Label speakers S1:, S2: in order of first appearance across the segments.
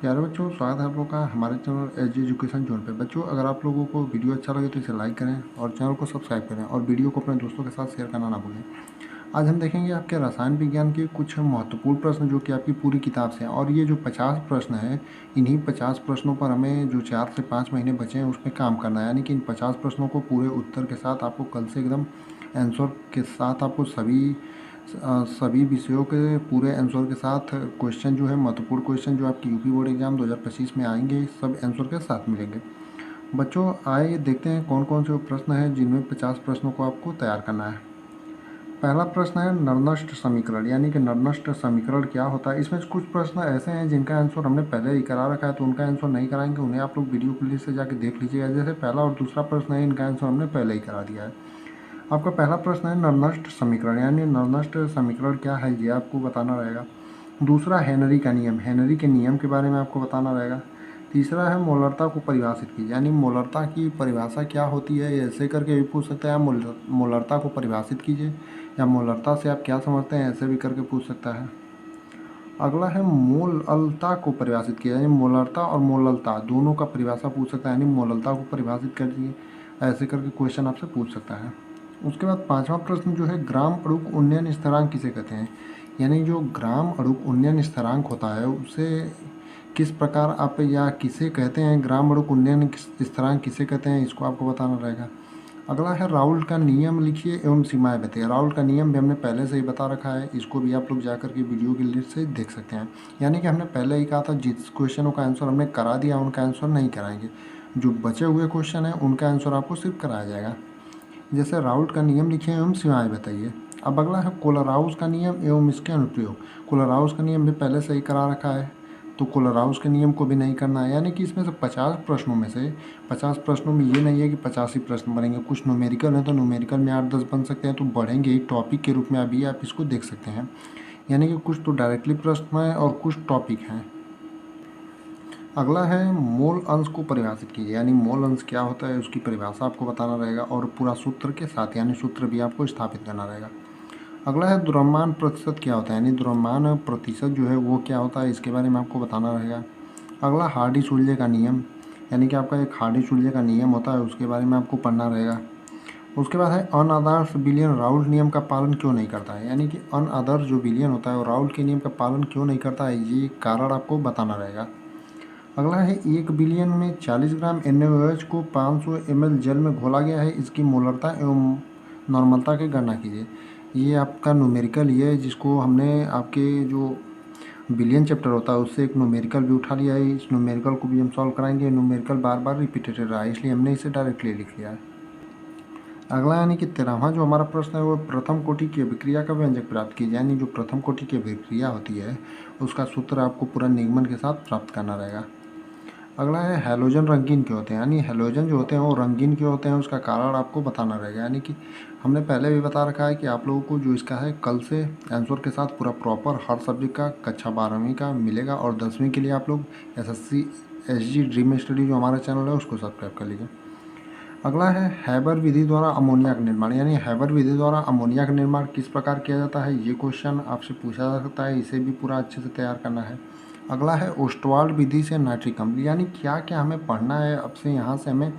S1: प्यारे बच्चों, स्वागत है आप लोगों का हमारे चैनल एजी एजुकेशन जोन पे। बच्चों, अगर आप लोगों को वीडियो अच्छा लगे तो इसे लाइक करें और चैनल को सब्सक्राइब करें और वीडियो को अपने दोस्तों के साथ शेयर करना ना भूलें। आज हम देखेंगे आपके रसायन विज्ञान के कुछ महत्वपूर्ण प्रश्न जो कि आपकी पूरी किताब से हैं। और ये जो 50 प्रश्न हैं, इन्हीं 50 प्रश्नों पर हमें जो 4 से 5 महीने बचे हैं उसमें काम करना है। यानी कि इन 50 प्रश्नों को पूरे उत्तर के साथ आपको कल से एकदम आंसर के साथ आपको सभी विषयों के पूरे आंसर के साथ क्वेश्चन जो है, महत्वपूर्ण क्वेश्चन जो आपकी यूपी बोर्ड एग्जाम 2025 में आएंगे, सब आंसर के साथ मिलेंगे। बच्चों, आइए देखते हैं कौन कौन से प्रश्न हैं जिनमें 50 प्रश्नों को आपको तैयार करना है। पहला प्रश्न है नरनष्ट समीकरण, यानी कि नरनष्ट समीकरण क्या होता है। इसमें कुछ प्रश्न ऐसे हैं जिनका आंसर हमने पहले ही करा रखा है, तो उनका आंसर नहीं कराएंगे, उन्हें आप लोग वीडियो प्लेलिस्ट से जाके देख लीजिएगा। जैसे पहला और दूसरा प्रश्न है, इनका आंसर हमने पहले ही करा दिया है। आपका पहला प्रश्न है नरनष्ट समीकरण, यानी नरनष्ट समीकरण क्या है ये आपको बताना रहेगा। दूसरा हेनरी का नियम, हेनरी के नियम के बारे में आपको बताना रहेगा। तीसरा है मोलरता को परिभाषित कीजिए, यानी मोलरता की परिभाषा क्या होती है, ऐसे करके भी पूछ सकते हैं। आप मोलरता को परिभाषित कीजिए, या मोलरता से आप क्या समझते हैं, ऐसे भी करके पूछ सकता है। अगला है मोललता को परिभाषित किया, यानी मोलरता और मोललता दोनों का परिभाषा पूछ सकता है, यानी मोललता को परिभाषित कर दीजिए, ऐसे करके क्वेश्चन आपसे पूछ सकता है। उसके बाद पांचवा प्रश्न जो है ग्राम अणुक उन्नयन स्थिरांक किसे कहते हैं, यानी जो ग्राम अणुक उन्नयन स्थिरांक होता है उसे किस प्रकार आप या किसे कहते हैं, ग्राम अणुक उन्नयन स्थिरांक किसे कहते हैं, इसको आपको बताना रहेगा। अगला है राउल्ट का नियम लिखिए एवं सीमाएं बताइए। राउल्ट का नियम भी हमने पहले से ही बता रखा है, इसको भी आप लोग जाकर के वीडियो की लिस्ट से देख सकते हैं। यानी कि हमने पहले ही कहा था जिस क्वेश्चनों का आंसर हमने करा दिया उनका आंसर नहीं कराएंगे, जो बचे हुए क्वेश्चन हैं उनका आंसर आपको सिर्फ कराया जाएगा। जैसे राउल्ट का नियम लिखिए एवं सीमाएं बताइए। अब अगला है कोलराउस का नियम एवं इसके अनुप्रयोग। कोलराउस का नियम भी पहले से ही करा रखा है, तो कोलराउस के नियम को भी नहीं करना है। यानी कि इसमें से 50 प्रश्नों में से 50 प्रश्नों में ये नहीं है कि 50 ही प्रश्न बनेंगे। कुछ न्यूमेरिकल हैं तो न्यूमेरिकल में 8-10 बन सकते हैं, तो बढ़ेंगे एक टॉपिक के रूप में अभी आप इसको देख सकते हैं। यानी कि कुछ तो डायरेक्टली प्रश्न हैं और कुछ टॉपिक हैं। अगला है मोल अंश को परिभाषित कीजिए, यानी मोल अंश क्या होता है उसकी परिभाषा आपको बताना रहेगा, और पूरा सूत्र के साथ, यानी सूत्र भी आपको स्थापित करना रहेगा। अगला है द्रव्यमान प्रतिशत क्या होता है, यानी द्रव्यमान प्रतिशत जो है वो क्या होता है, इसके बारे में आपको बताना रहेगा। अगला हार्डी-सूल्जे का नियम, यानी कि आपका एक हार्डी-सूल्जे का नियम होता है, उसके बारे में आपको पढ़ना रहेगा। उसके बाद है अनआदर्श विलयन राउल्ट नियम का पालन क्यों नहीं करता है, यानी कि अनआदर्श जो विलयन होता है वो राउल्ट के नियम का पालन क्यों नहीं करता है, ये कारण आपको बताना रहेगा। अगला है 1 बिलियन में 40 ग्राम NaOH को 500 ml जल में घोला गया है, इसकी मोलरता एवं नॉर्मलता की गणना कीजिए। ये आपका न्यूमेरिकल ही है, जिसको हमने आपके जो बिलियन चैप्टर होता है उससे एक न्यूमेरिकल भी उठा लिया है। इस न्यूमेरिकल को भी हम सॉल्व कराएंगे। न्यूमेरिकल बार बार रिपीटेड रहा है, इसलिए हमने इसे डायरेक्टली लिख लिया है। अगला यानी कि 13वां जो हमारा प्रश्न है वो प्रथम कोटि की अभिक्रिया का व्यंजक प्राप्त कीजिए, यानी जो प्रथम कोटि की अभिक्रिया होती है उसका सूत्र आपको पूरा निगमन के साथ प्राप्त करना रहेगा। अगला है हैलोजन रंगीन क्यों होते हैं, यानी हैलोजन जो होते हैं वो रंगीन क्यों होते हैं उसका कारण आपको बताना रहेगा। यानी कि हमने पहले भी बता रखा है कि आप लोगों को जो इसका है कल से आंसर के साथ पूरा प्रॉपर हर सब्जेक्ट का कक्षा 12वीं का मिलेगा, और 10वीं के लिए आप लोग SSC SG ड्रीम स्टडी जो हमारा चैनल है उसको सब्सक्राइब कर लीजिए। अगला है हैबर विधि द्वारा अमोनिया का निर्माण, यानी हैबर विधि द्वारा अमोनिया का निर्माण किस प्रकार किया जाता है, ये क्वेश्चन आपसे पूछा जा सकता है, इसे भी पूरा अच्छे से तैयार करना है। अगला है ओस्टवाल्ड विधि से नाइट्रिक अम्ल, यानी क्या क्या हमें पढ़ना है, अब से यहाँ से हमें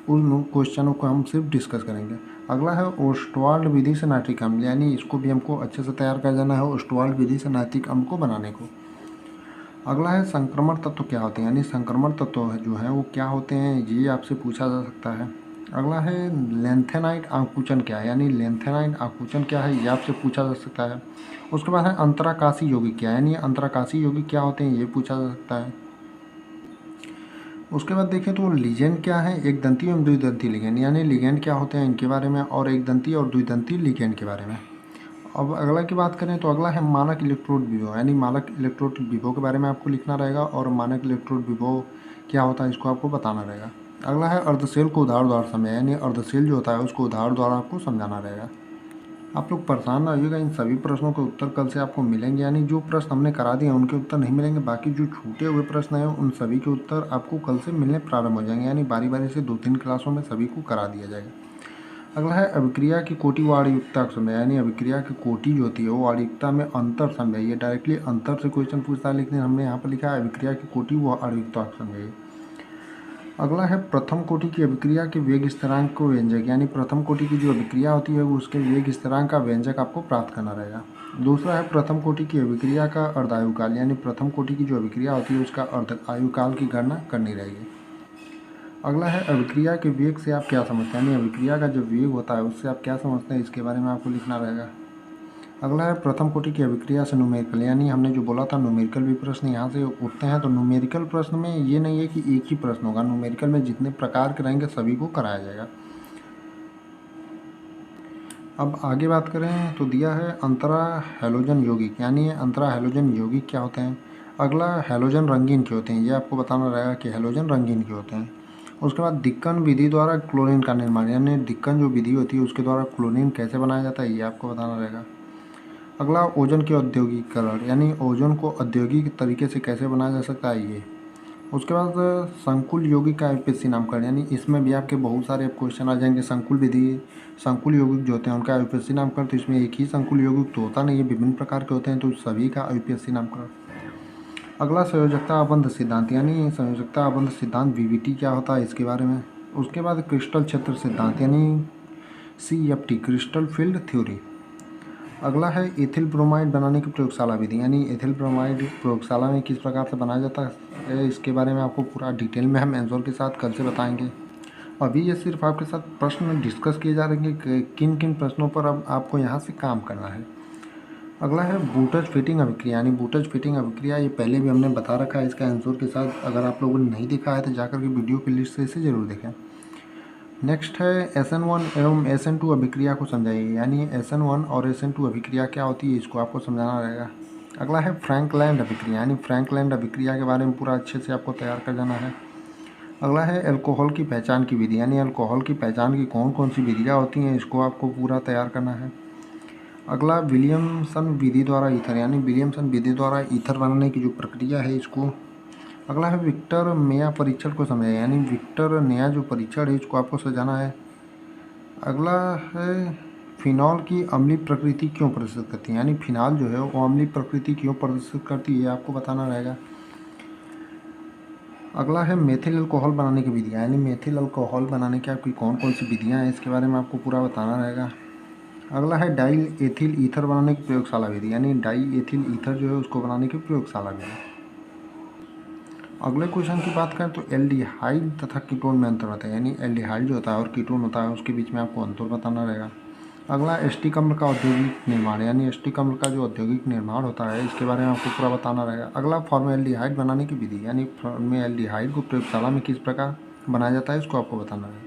S1: उन क्वेश्चनों को हम सिर्फ डिस्कस करेंगे। अगला है ओस्टवाल्ड विधि से नाइट्रिक अम्ल, यानी इसको भी हमको अच्छे से तैयार कर देना है ओस्टवाल्ड विधि से नाइट्रिक अम्ल को बनाने को। अगला है संक्रमण तत्व क्या होते हैं, यानी संक्रमण तत्व जो हैं वो क्या होते हैं, ये आपसे पूछा जा सकता है। अगला है लेंथेनाइट आकुंचन क्या है, यानी लेंथेनाइट आकुंचन क्या है ये आपसे पूछा जा सकता है। उसके बाद है अंतराकाशी यौगिक क्या है, यानी अंतराकाशी यौगिक क्या होते हैं ये पूछा जा सकता है। उसके बाद देखें तो लिगेंड क्या है, एक दंती एवं द्विदंती लिगेंड, यानी लिगेंड क्या होते हैं इनके बारे में, और एक दंती और द्विदंती लिगेंड के बारे में। अब अगला की बात करें तो अगला है मानक इलेक्ट्रोड विभव, यानी मानक इलेक्ट्रोड विभव के बारे में आपको लिखना रहेगा, और मानक इलेक्ट्रोड विभव क्या होता है इसको आपको बताना रहेगा। अगला है अर्धसेल को उदाहरण द्वारा समझाएं, यानी अर्धसेल जो होता है उसको उदाहरण द्वारा आपको समझाना रहेगा। आप लोग परेशान ना होइएगा, इन सभी प्रश्नों के उत्तर कल से आपको मिलेंगे, यानी जो प्रश्न हमने करा दिए उनके उत्तर नहीं मिलेंगे, बाकी जो छूटे हुए प्रश्न हैं उन सभी के उत्तर आपको कल से मिलने प्रारंभ हो जाएंगे, यानी बारी बारी से 2-3 क्लासों में सभी को करा दिया जाएगा। अगला है अभिक्रिया की कोटि व आणविकता समझे, यानी अभिक्रिया की कोटि जो होती है वो आणविकता में अंतर समझे। ये डायरेक्टली अंतर से क्वेश्चन पूछता है, लेकिन हमने यहाँ पर लिखा है अभिक्रिया की कोटि व आणविकता समझे। अगला है प्रथम कोटि की अभिक्रिया के वेग स्थिरांक को व्यंजक, यानी प्रथम कोटि की जो अभिक्रिया होती है उसके वेग स्थिरांक का व्यंजक आपको प्राप्त करना रहेगा। दूसरा है प्रथम कोटि की अभिक्रिया का अर्धायुकाल, यानी प्रथम कोटि की जो अभिक्रिया होती है उसका अर्धायुकाल की गणना करनी रहेगी। अगला है अभिक्रिया के वेग से आप क्या समझते हैं, यानी अभिक्रिया का जो वेग होता है उससे आप क्या समझते हैं, इसके बारे में आपको लिखना रहेगा। अगला है प्रथम कोटि की अभिक्रिया से न्यूमेरिकल, यानी हमने जो बोला था न्यूमेरिकल भी प्रश्न यहाँ से उठते हैं। तो न्यूमेरिकल प्रश्न में ये नहीं है कि एक ही प्रश्न होगा, न्यूमेरिकल में जितने प्रकार के रहेंगे सभी को कराया जाएगा। अब आगे बात करें तो दिया है अंतरा हैलोजन यौगिक, यानी अंतरा हैलोजन यौगिक क्या होते हैं। अगला हैलोजन रंगीन क्यों होते हैं, ये आपको बताना रहेगा कि हैलोजन रंगीन क्यों होते हैं। उसके बाद दिक्कन विधि द्वारा क्लोरीन का निर्माण, यानी दिक्कन जो विधि होती है उसके द्वारा क्लोरीन कैसे बनाया जाता है, ये आपको बताना रहेगा। अगला ओजोन के औद्योगिकीकरण, यानी ओजोन को औद्योगिक तरीके से कैसे बनाया जा सकता है ये। उसके बाद संकुल यौगिक का यूपीएससी नामकरण, यानी इसमें भी आपके बहुत सारे क्वेश्चन आ जाएंगे। संकुल विधि, संकुल यौगिक जो होते हैं उनका यूपीएससी नामकरण, तो इसमें एक ही संकुल यौगिक तो होता नहीं है, विभिन्न प्रकार के होते हैं, तो सभी का यूपीएससी नामकरण। अगला संयोजकता अबंध सिद्धांत, यानी संयोजकता अबंध सिद्धांत वीवीटी क्या होता है इसके बारे में। उसके बाद क्रिस्टल क्षेत्र सिद्धांत, यानी सीएफटी क्रिस्टल फील्ड थ्योरी। अगला है एथिल ब्रोमाइड बनाने की प्रयोगशाला विधि, यानी एथिल ब्रोमाइड प्रयोगशाला में किस प्रकार से बनाया जाता है इसके बारे में आपको पूरा डिटेल में हम आंसर के साथ कल से बताएंगे। अभी ये सिर्फ आपके साथ प्रश्न डिस्कस किए जा रहे हैं कि किन किन प्रश्नों पर अब आपको यहाँ से काम करना है। अगला है बूटज फिटिंग अभिक्रिया, यानी बूटज फिटिंग अभिक्रिया, ये पहले भी हमने बता रखा है इसका आंसर के साथ। अगर आप लोगों ने नहीं देखा है तो जाकर के वीडियो की लिस्ट से इसे जरूर देखें। नेक्स्ट है SN1 एवं SN2 अभिक्रिया को समझाइए, यानी SN1 और SN2 अभिक्रिया क्या होती है इसको आपको समझाना रहेगा। अगला है फ्रैंकलैंड अभिक्रिया, यानी फ्रैंकलैंड अभिक्रिया के बारे में पूरा अच्छे से आपको तैयार कर जाना है। अगला है अल्कोहल की पहचान की विधि, यानी अल्कोहल की पहचान की कौन कौन सी विधियाँ होती हैं इसको आपको पूरा तैयार करना है। अगला विलियमसन विधि द्वारा ईथर, यानी विलियमसन विधि द्वारा ईथर बनाने की जो प्रक्रिया है इसको। अगला है विक्टर मेया परीक्षण को समझे, यानी विक्टर मेया जो परीक्षण है इसको आपको समझाना है। अगला है फिनॉल की अम्लीय प्रकृति क्यों प्रदर्शित करती है, यानी फिनॉल जो है वो अम्लीय प्रकृति क्यों प्रदर्शित करती है आपको बताना रहेगा। अगला है मेथिल अल्कोहल बनाने की विधियाँ, यानी मेथिल अल्कोहल बनाने की आपकी कौन कौन सी विधियाँ हैं इसके बारे में आपको पूरा बताना रहेगा। अगला है डाई एथिल ईथर बनाने की प्रयोगशाला विधि, यानी डाई एथिल ईथर जो है उसको बनाने की प्रयोगशाला विधि। अगले क्वेश्चन की बात करें तो एल्डिहाइड तथा कीटोन में अंतर होता है, यानी एल्डिहाइड जो होता है और कीटोन होता है उसके बीच में आपको अंतर बताना रहेगा। अगला एस्टिक अम्ल का औद्योगिक निर्माण, यानी एस्टिक अम्ल का जो औद्योगिक निर्माण होता है इसके बारे में आपको पूरा बताना रहेगा। अगला फॉर्मेल्डिहाइड बनाने की विधि, यानी फॉर्मेल्डिहाइड को प्रयोगशाला में किस प्रकार बनाया जाता है इसको आपको बताना रहेगा।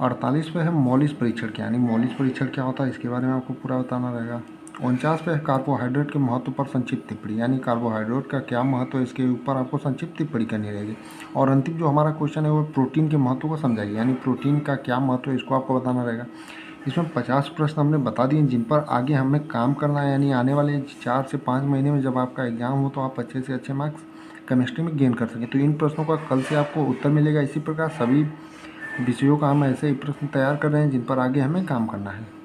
S1: 48 पे है मॉलिस परीक्षण क्या, यानी मॉलिस परीक्षण क्या होता है इसके बारे में आपको पूरा बताना रहेगा। 49 पे है कार्बोहाइड्रेट के महत्व पर संक्षिप्त टिप्पणी, यानी कार्बोहाइड्रेट का क्या महत्व है इसके ऊपर आपको संक्षिप्त टिप्पणी करनी रहेगी। और अंतिम जो हमारा क्वेश्चन है वो प्रोटीन के महत्व को समझाइए, यानी प्रोटीन का क्या महत्व है इसको आपको बताना रहेगा। इसमें 50 प्रश्न हमने बता दिए जिन पर आगे हमें काम करना है, यानी आने वाले 4 से 5 महीने में जब आपका एग्जाम हो तो आप अच्छे से अच्छे मार्क्स केमिस्ट्री में गेन कर सकें। तो इन प्रश्नों का कल से आपको उत्तर मिलेगा। इसी प्रकार सभी विषयों का हम ऐसे ही प्रश्न तैयार कर रहे हैं जिन पर आगे हमें काम करना है।